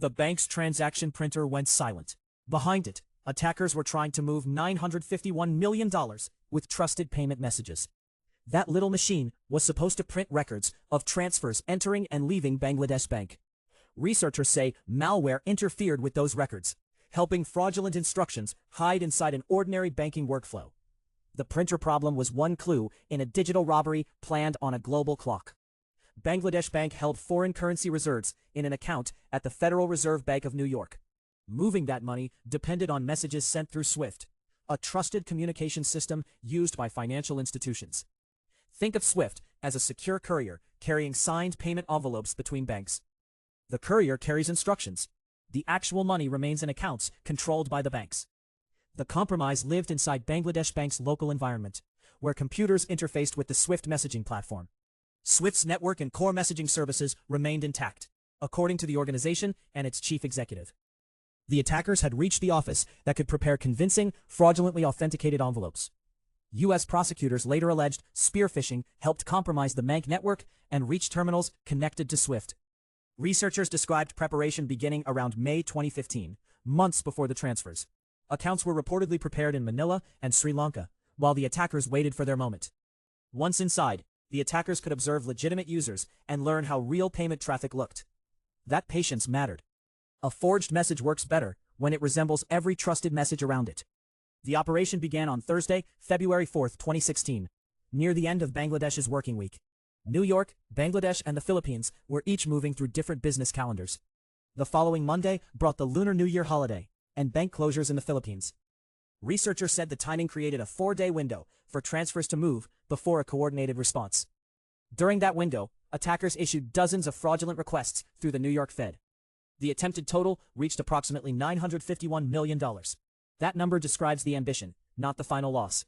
The bank's transaction printer went silent. Behind it, attackers were trying to move $951 million with trusted payment messages. That little machine was supposed to print records of transfers entering and leaving Bangladesh Bank. Researchers say malware interfered with those records, helping fraudulent instructions hide inside an ordinary banking workflow. The printer problem was one clue in a digital robbery planned on a global clock. Bangladesh Bank held foreign currency reserves in an account at the Federal Reserve Bank of New York. Moving that money depended on messages sent through SWIFT, a trusted communication system used by financial institutions. Think of SWIFT as a secure courier carrying signed payment envelopes between banks. The courier carries instructions. The actual money remains in accounts controlled by the banks. The compromise lived inside Bangladesh Bank's local environment, where computers interfaced with the SWIFT messaging platform. SWIFT's network and core messaging services remained intact, according to the organization and its chief executive. The attackers had reached the office that could prepare convincing, fraudulently authenticated envelopes. U.S. prosecutors later alleged spear phishing helped compromise the bank network and reach terminals connected to SWIFT. Researchers described preparation beginning around May 2015, months before the transfers. Accounts were reportedly prepared in Manila and Sri Lanka, while the attackers waited for their moment. Once inside, the attackers could observe legitimate users and learn how real payment traffic looked. That patience mattered. A forged message works better when it resembles every trusted message around it. The operation began on Thursday, February 4, 2016, near the end of Bangladesh's working week. New York, Bangladesh, and the Philippines were each moving through different business calendars. The following Monday brought the Lunar New Year holiday and bank closures in the Philippines. Researchers said the timing created a 4-day window for transfers to move before a coordinated response. During that window, attackers issued dozens of fraudulent requests through the New York Fed. The attempted total reached approximately $951 million. That number describes the ambition, not the final loss.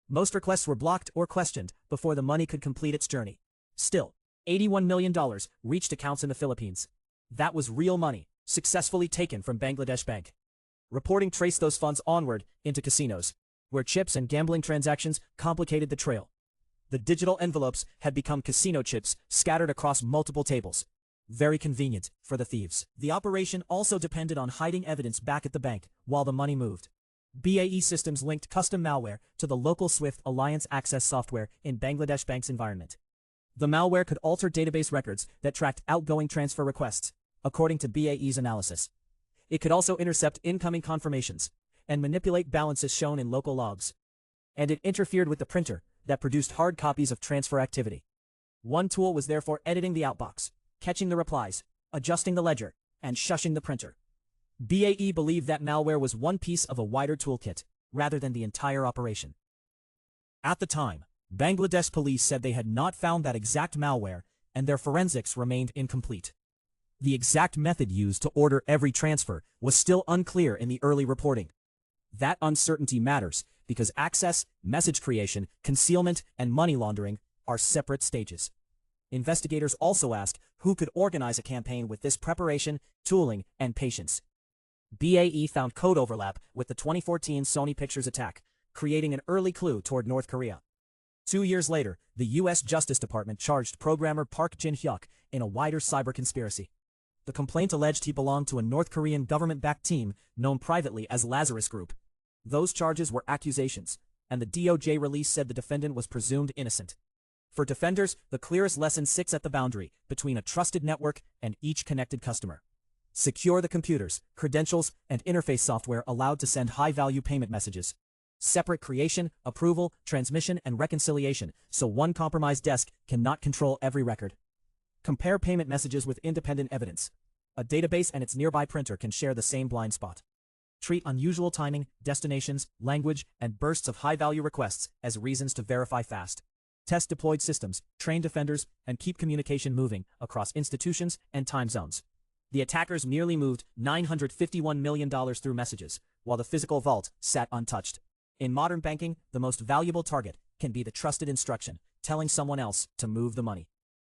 Most requests were blocked or questioned before the money could complete its journey. Still, $81 million reached accounts in the Philippines. That was real money, successfully taken from Bangladesh Bank. Reporting traced those funds onward into casinos, where chips and gambling transactions complicated the trail. The digital envelopes had become casino chips scattered across multiple tables. Very convenient for the thieves. The operation also depended on hiding evidence back at the bank while the money moved. BAE Systems linked custom malware to the local SWIFT Alliance access software in Bangladesh Bank's environment. The malware could alter database records that tracked outgoing transfer requests, according to BAE's analysis. It could also intercept incoming confirmations and manipulate balances shown in local logs. And it interfered with the printer that produced hard copies of transfer activity. One tool was therefore editing the outbox, catching the replies, adjusting the ledger, and shushing the printer. BAE believed that malware was one piece of a wider toolkit, rather than the entire operation. At the time, Bangladesh police said they had not found that exact malware, and their forensics remained incomplete. The exact method used to order every transfer was still unclear in the early reporting. That uncertainty matters because access, message creation, concealment, and money laundering are separate stages. Investigators also ask who could organize a campaign with this preparation, tooling, and patience. BAE found code overlap with the 2014 Sony Pictures attack, creating an early clue toward North Korea. 2 years later, the U.S. Justice Department charged programmer Park Jin-hyuk in a wider cyber conspiracy. The complaint alleged he belonged to a North Korean government-backed team known privately as Lazarus Group. Those charges were accusations, and the DOJ release said the defendant was presumed innocent. For defenders, the clearest lesson sits at the boundary between a trusted network and each connected customer. Secure the computers, credentials, and interface software allowed to send high-value payment messages. Separate creation, approval, transmission, and reconciliation, so one compromised desk cannot control every record. Compare payment messages with independent evidence. A database and its nearby printer can share the same blind spot. Treat unusual timing, destinations, language, and bursts of high-value requests as reasons to verify fast. Test deployed systems, train defenders, and keep communication moving across institutions and time zones. The attackers nearly moved $951 million through messages, while the physical vault sat untouched. In modern banking, the most valuable target can be the trusted instruction, telling someone else to move the money.